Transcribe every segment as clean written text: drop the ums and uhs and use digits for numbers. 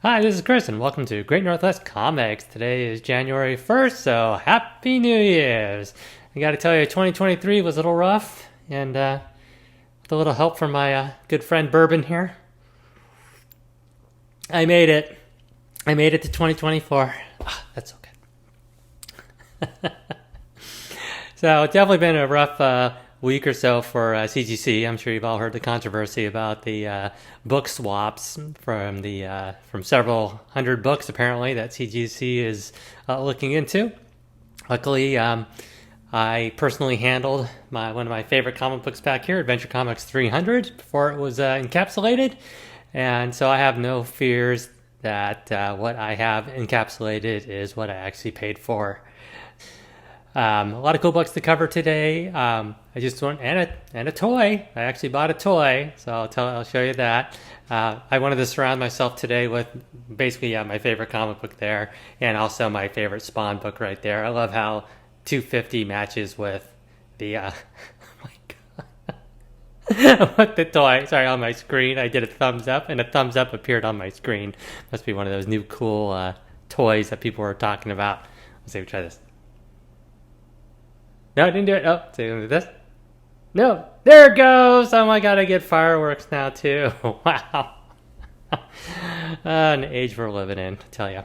Hi, this is Chris, and welcome to Great Northwest Comics. Today is January 1st, so Happy New Year's! I gotta tell you, 2023 was a little rough, and with a little help from my good friend Bourbon here, I made it. I made it to 2024. That's so good. So it's definitely been a rough week or so for CGC. I'm sure you've all heard the controversy about the book swaps from several hundred books apparently that CGC is looking into. Luckily, I personally handled one of my favorite comic books back here, Adventure Comics 300, before it was encapsulated, and so I have no fears that what I have encapsulated is what I actually paid for. A lot of cool books to cover today. I just want and a toy. I actually bought a toy, so I'll show you that. I wanted to surround myself today with basically my favorite comic book there, and also my favorite Spawn book right there. I love how 250 matches with the oh my god, with the toy. Sorry, on my screen I did a thumbs up, and a thumbs up appeared on my screen. Must be one of those new cool toys that people were talking about. Let's see, try this. No, I didn't do it. Oh, so you do this? No, there it goes. Oh my god, I get fireworks now too. Wow. An age we're living in, I tell you.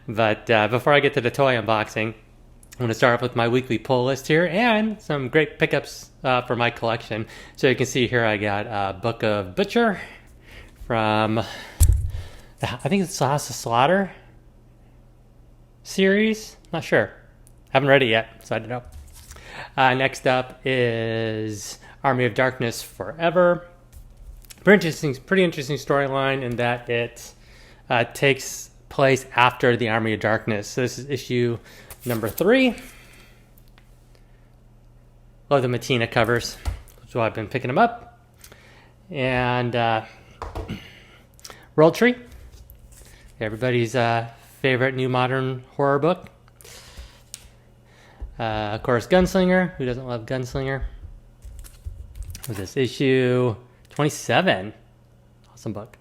But before I get to the toy unboxing, I'm going to start off with my weekly pull list here and some great pickups for my collection. So you can see here I got Book of Butcher from, I think it's the House of Slaughter series. Not sure. Haven't read it yet, so I don't know. Next up is Army of Darkness Forever. Pretty interesting storyline in that it takes place after the Army of Darkness. So this is issue number 3. Love the Matina covers, so I've been picking them up. And World Tree, everybody's favorite new modern horror book. Of course, Gunslinger. Who doesn't love Gunslinger? Was this issue 27? Awesome book.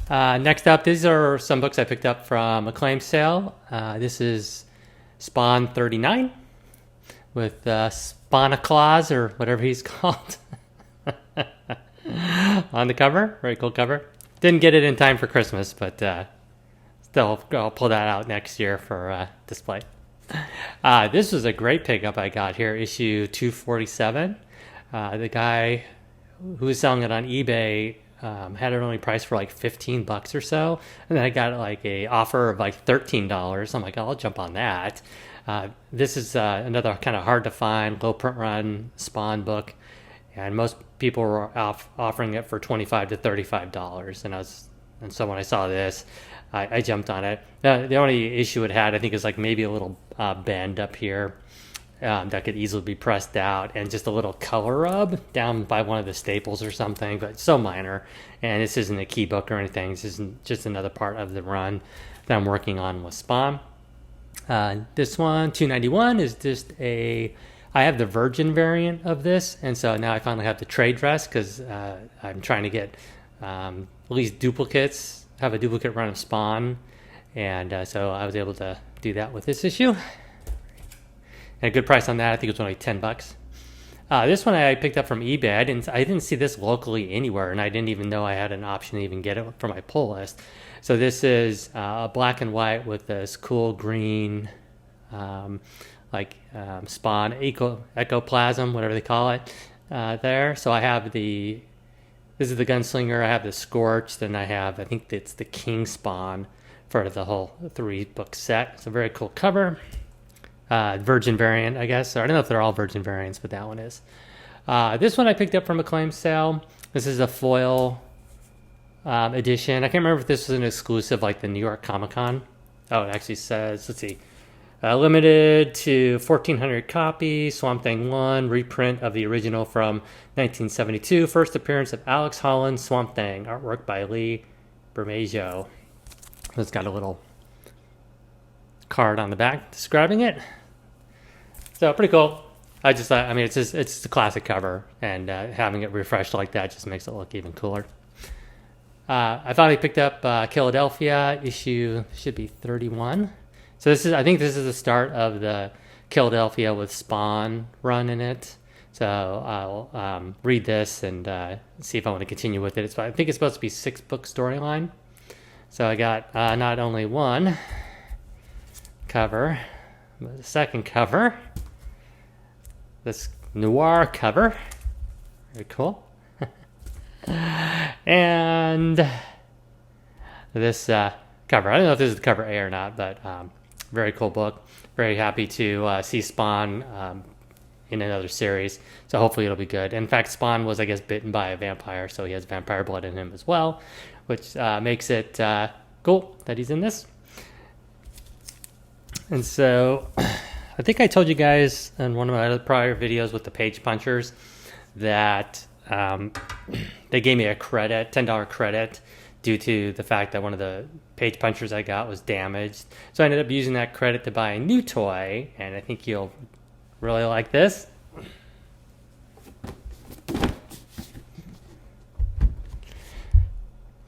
Next up, these are some books I picked up from Acclaim sale. This is Spawn 39 with Spawnaclaus, or whatever he's called, on the cover. Very cool cover. Didn't get it in time for Christmas, but still, I'll pull that out next year for display. This was a great pickup I got here, issue 247. The guy who was selling it on eBay had it only priced for like $15 or so, and then I got like a offer of like $13. I'm like, oh, I'll jump on that. This is another kind of hard to find, low print run Spawn book, and most people were offering it for $25 to $35. And so when I saw this, I jumped on it. The only issue it had, I think, is like maybe a little bend up here that could easily be pressed out, and just a little color rub down by one of the staples or something, but so minor. And this isn't a key book or anything. This isn't just another part of the run that I'm working on with Spawn. This one, 291, is just I have the Virgin variant of this, and so now I finally have the trade dress because I'm trying to get at least duplicates. Have a duplicate run of Spawn, and so I was able to do that with this issue. And a good price on that. I think it was only $10. This one I picked up from eBay. I didn't see this locally anywhere, and I didn't even know I had an option to even get it for my pull list. So this is black and white with this cool green, Spawn ecoplasm, whatever they call it, there. So I have this is the Gunslinger, I have the Scorched, and I think it's the King Spawn for the whole 3-book set. It's a very cool cover. Virgin variant, I guess. Or I don't know if they're all Virgin variants, but that one is. This one I picked up from Acclaim sale. This is a foil edition. I can't remember if this was an exclusive like the New York Comic Con. Oh, it actually says, let's see. Limited to 1,400 copies, Swamp Thing 1, reprint of the original from 1972. First appearance of Alex Holland, Swamp Thing. Artwork by Lee Bermejo. It's got a little card on the back describing it. So pretty cool. It's a classic cover, and having it refreshed like that just makes it look even cooler. I finally picked up Philadelphia issue, should be 31. So I think this is the start of the Philadelphia with Spawn run in it. So I'll read this and see if I want to continue with it. I think it's supposed to be 6-book storyline. So I got not only one cover, but the second cover. This noir cover. Very cool. And this cover. I don't know if this is cover A or not, but very cool book. Very happy to see Spawn in another series. So hopefully it'll be good. In fact, Spawn was, I guess, bitten by a vampire, so he has vampire blood in him as well, which makes it cool that he's in this. And so I think I told you guys in one of my other prior videos with the page punchers that they gave me a credit, $10 credit, due to the fact that one of the page punchers I got was damaged. So I ended up using that credit to buy a new toy, and I think you'll really like this.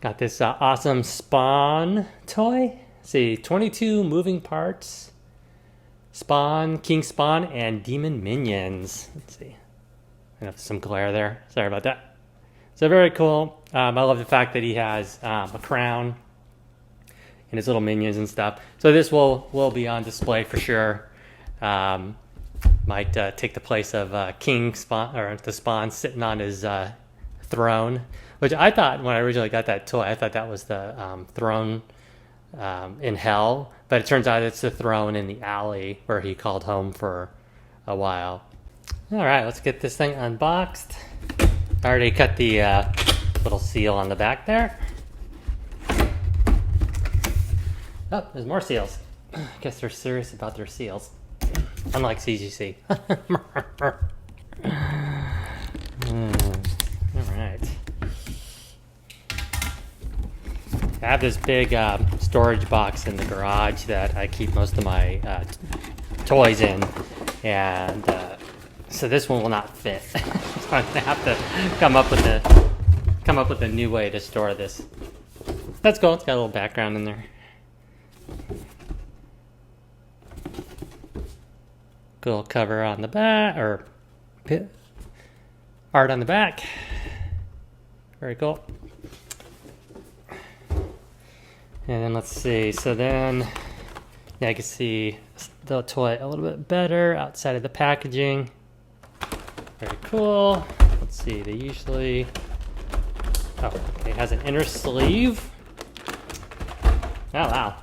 Got this awesome Spawn toy. Let's see, 22 moving parts. Spawn, King Spawn, and Demon Minions. Let's see. I have some glare there. Sorry about that. So very cool. I love the fact that he has a crown and his little minions and stuff. So this will be on display for sure. Might take the place of King Spawn, or the Spawn sitting on his throne, which I thought when I originally got that toy, I thought that was the throne in hell, but it turns out it's the throne in the alley where he called home for a while. All right, let's get this thing unboxed. I already cut the little seal on the back there. Oh, there's more seals. I guess they're serious about their seals. Unlike CGC. All right. I have this big storage box in the garage that I keep most of my toys in, and so this one will not fit. So I'm gonna have to come up with a new way to store this. That's cool. It's got a little background in there. Cool cover on the back, or art on the back. Very cool. And then let's see. So then, yeah, I can see the toy a little bit better outside of the packaging. Very cool. Let's see. They usually. Oh, okay. It has an inner sleeve. Oh wow.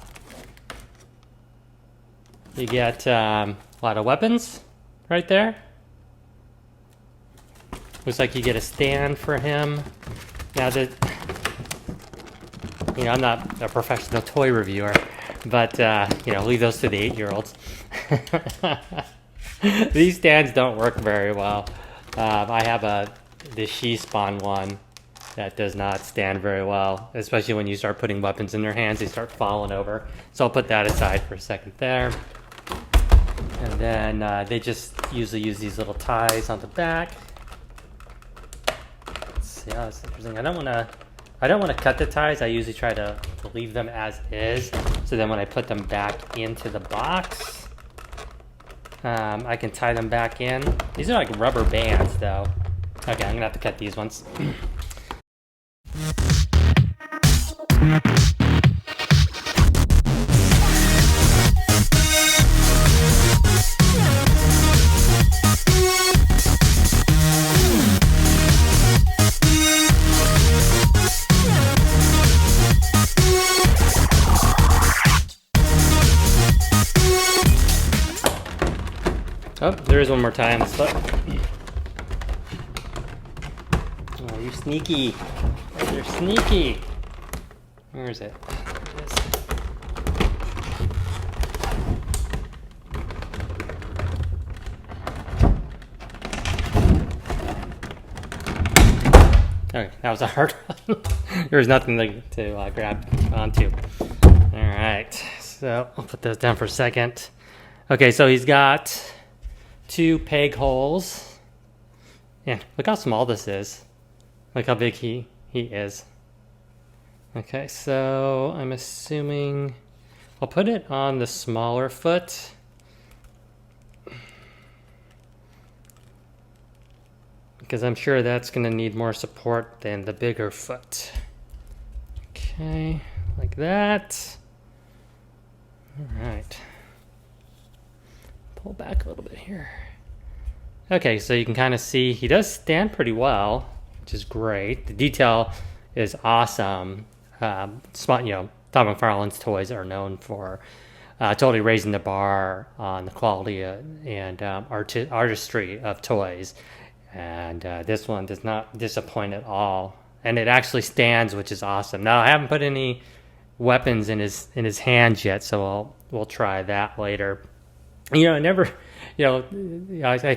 You get a lot of weapons right there. Looks like you get a stand for him. Now that, I'm not a professional toy reviewer, but leave those to the 8-year-olds. These stands don't work very well. I have the She Spawn one that does not stand very well, especially when you start putting weapons in their hands, they start falling over. So I'll put that aside for a second there. And then they just usually use these little ties on the back. Let's see, oh, that's interesting. I don't want to cut the ties. I usually try to leave them as is. So then when I put them back into the box, I can tie them back in. These are like rubber bands though. Okay, I'm gonna have to cut these ones. Oh, there is one more tie on this foot. Oh, you're sneaky. You're sneaky. Where is it? There it is. Okay, that was a hard one. There was nothing to grab onto. All right, so I'll put those down for a second. Okay, so he's got 2 peg holes. Yeah, look how small this is. Look how big he is. Okay, so I'm assuming I'll put it on the smaller foot. Because I'm sure that's going to need more support than the bigger foot. Okay, like that. All right. Pull back a little bit here. Okay, so you can kind of see he does stand pretty well, which is great. The detail is awesome. Todd McFarlane's toys are known for totally raising the bar on the quality and artistry of toys. And this one does not disappoint at all. And it actually stands, which is awesome. Now, I haven't put any weapons in his hands yet, so we'll try that later. I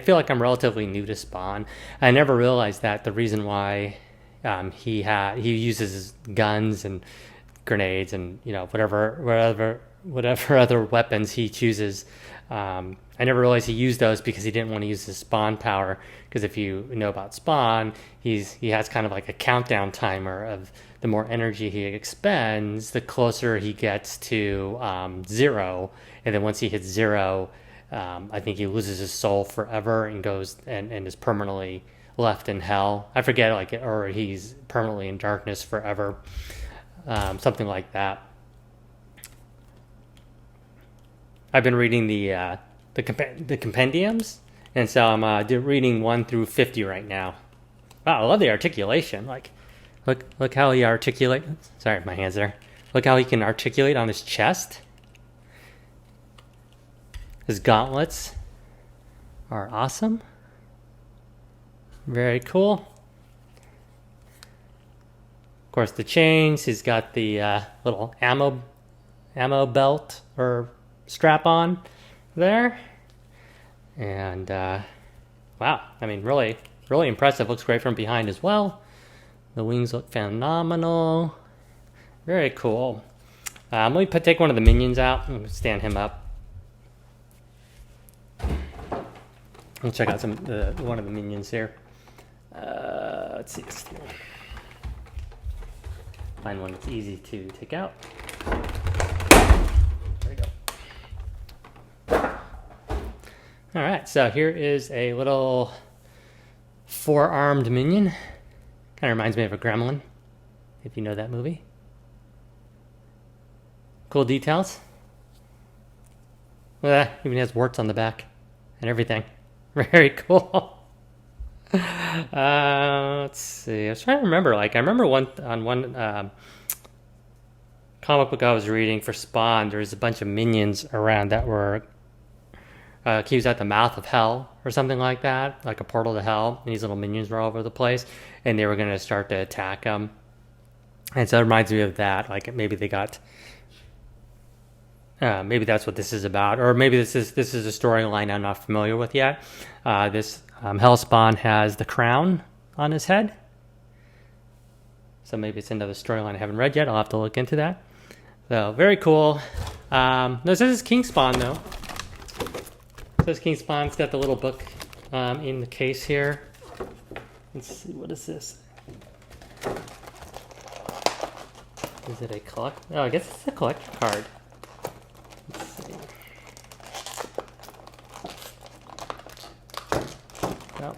feel like I'm relatively new to Spawn. I never realized that the reason why he uses guns and grenades and whatever other weapons he chooses. I never realized he used those because he didn't want to use his Spawn power. Because if you know about Spawn, he has kind of like a countdown timer of the more energy he expends, the closer he gets to 0. And then once he hits 0, I think he loses his soul forever and goes and is permanently left in hell. I forget, or he's permanently in darkness forever, something like that. I've been reading the compendiums, and so I'm reading 1 through 50 right now. Wow, I love the articulation. Like, look how he articulates. Sorry, my hands there. Look how he can articulate on his chest. His gauntlets are awesome. Very cool. Of course, the chains. He's got the little ammo belt or strap on there. And wow, I mean, really impressive. Looks great from behind as well. The wings look phenomenal. Very cool. Let me take one of the minions out and stand him up. Let's check out one of the minions here. Let's see. Find one that's easy to take out. There we go. All right, so here is a little 4-armed minion. Kind of reminds me of a gremlin, if you know that movie. Cool details. Even has warts on the back and everything. Very cool. Let's see. I was trying to remember. I remember one comic book I was reading for Spawn. There was a bunch of minions around that were he was at the mouth of hell or something like that, like a portal to hell. And these little minions were all over the place, and they were going to start to attack him. And so it reminds me of that. Like maybe they got. Maybe that's what this is about, or maybe this is a storyline I'm not familiar with yet. This Hellspawn has the crown on his head, so maybe it's another storyline I haven't read yet. I'll have to look into that. So very cool. This is King Spawn though. This King Spawn's got the little book in the case here. Let's see, what is this? Is it a collect? Oh, I guess it's a collector card. Let's see. Oh.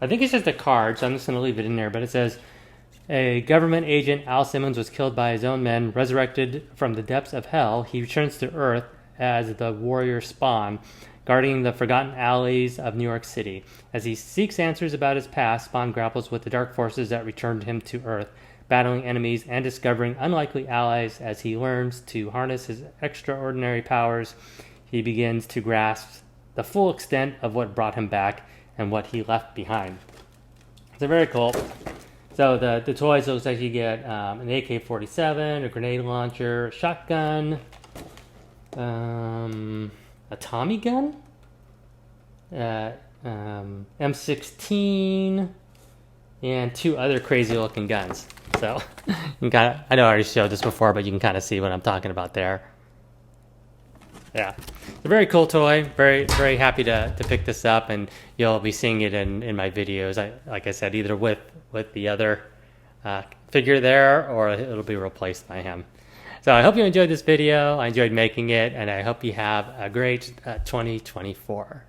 I think it's just a card, so I'm just going to leave it in there. But it says, a government agent, Al Simmons, was killed by his own men, resurrected from the depths of hell. He returns to Earth as the warrior Spawn, guarding the forgotten alleys of New York City. As he seeks answers about his past, Spawn grapples with the dark forces that returned him to Earth, battling enemies and discovering unlikely allies. As he learns to harness his extraordinary powers, he begins to grasp the full extent of what brought him back and what he left behind. So very cool. So the toys, looks like you get an AK-47, a grenade launcher, a shotgun, a Tommy gun, M16, and 2 other crazy looking guns. So you I know I already showed this before, but you can kind of see what I'm talking about there. Yeah, it's a very cool toy. Very, very happy to pick this up, and you'll be seeing it in my videos. Like I said, either with the other figure there, or it'll be replaced by him. So I hope you enjoyed this video. I enjoyed making it, and I hope you have a great 2024.